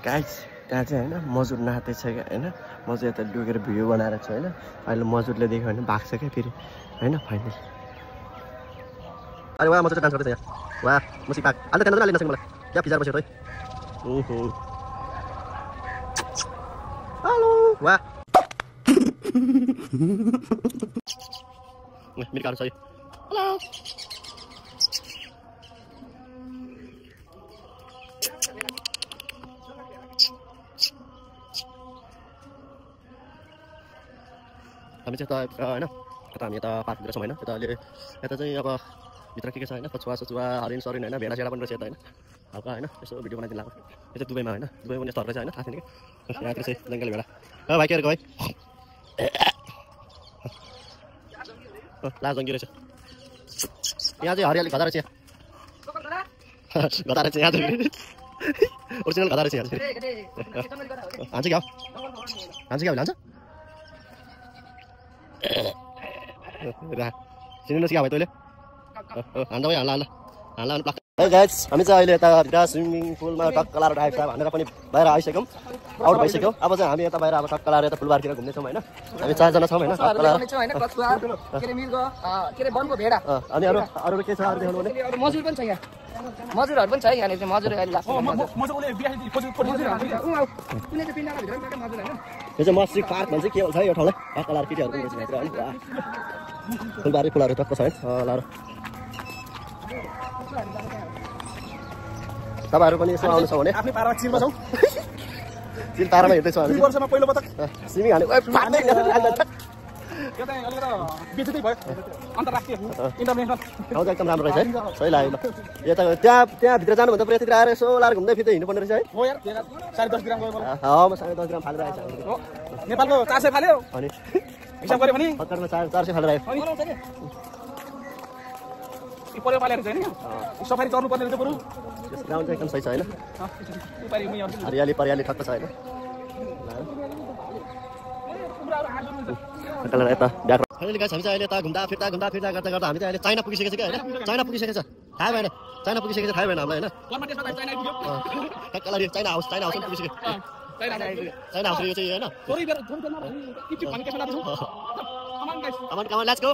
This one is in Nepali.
गाइस त्यहाँ चाहिँ होइन मजुर नाच्दैछ क्या होइन मजुर यता डुकेर भिडियो बनाएर छ होइन अहिले मजुरले देख्यो भने भाग्छ क्या फेरि होइन फाइनल अरे वाह मजुर डान्स गर्दैछ यहाँ वाह मुसिक पाक अहिले त्यहाँ नलिन मलाई क्या फिजार बस्यो है हेलो वाह मेरो गाह्रो छ यो हेलो हामी चाहिँ यता होइन यता हामी यता पार्कतिर छौँ होइन यता अहिले यता चाहिँ अब भित्र के छ होइन कछुवा सचुवा हरिण सरिन होइन भेडा सेडा पनि रहेछ यता होइन हल्का होइन यसो भिडियो बनाइदिनु लाग्यो यो चाहिँ दुबईमा होइन दुबई पनि यस्तो रहेछ होइन थाहा छैन कि यहाँतिर चाहिँ जङ्गली भेडा भाइ के अरे भाइ लाज जङ्गी रहेछ यहाँ चाहिँ हरियाली घदा रहेछ घदा रहेछ यहाँ चाहिँ ओरिजिनल घदा रहेछ यहाँ चाहिँ हान्छ क्या हान्छ क्या हान्छ चिन्नुहोस् क्या भाइ तैँले हान्दा भाइ हाल्ला हाल्ला हाल्ला है गाइस हामी चाहिँ अहिले यताभित्र स्विमिङ पुलमा टक्क लाएर आएको छ भनेर पनि बाहिर आइसक्यौँ आउट भइसक्यौँ अब चाहिँ हामी यता बाहिर अब टक्क लाएर यता फुलबारतिर घुम्दैछौँ होइन हामी 4 जना छौँ होइन अनि अरू के छ अरू देखाउनु भने मजुर पनि छ यहाँ मजुरहरू पनि छ है यहाँनिर चाहिँ मजुर अहिले लाग्छ यो चाहिँ मस्जिद पार्क भन्छ के भन्छ यो ठाउँलाई टक्क लाएर केटीहरू पनि रहेछ अनि फुलबारी फुलहरू टक्क छ है लाएर तपाईहरु पनि यसो आउनु छ भने आफ्नै पारामा चिलमा छौ चिल पारामा हिँड्दै छ भने वर्षमा पहिलो पटक स्विमिङ हाने पार्दै यो चाहिँ अलिकति बिजुली भयो अन्तर्राष्ट्रिय इन्टरनेसनल ठाउँ चाहिँ एकदम राम्रो रहेछ है सही लाग्यो यो त त्यहाँ भित्र जानुभन्दा पनि यतितिर आएर यसो लाएर घुम्दै फिर्दै हिँड्नुपर्ने रहेछ है हो यार 10.5 ग्राम गयो म 10.5 ग्राम फालेर आएछ नेपालको 400 फाल्यो अनि हिसाब गरे भने हतरमा 400 फालेर आयो पऱ्यो पालेर चाहिँ नि सफारी गर्नु पर्ने रहेछ बरु यस ग्राउन्ड चाहिँ एकदम सही छ हैन हरियाली परियाली ठक्क छ हैन कलर यता ब्याक फाइनली गाइस हामी चाहिँ अहिले यता घुम्दा फिर्दा गर्दा गर्दा हामी चाहिँ अहिले चाइना पुगिसकेको छ के हैन चाइना पुगिसकेको छ थाहा भएन चाइना पुगिसकेको छ थाहा भएन हामीलाई हैन कलर चाइना हाउस पुगिसक्यो चाइना हाउस यो चाहिँ हैन थोरै बेर किप भन्ने के लाग्छ कमान लेट्स गो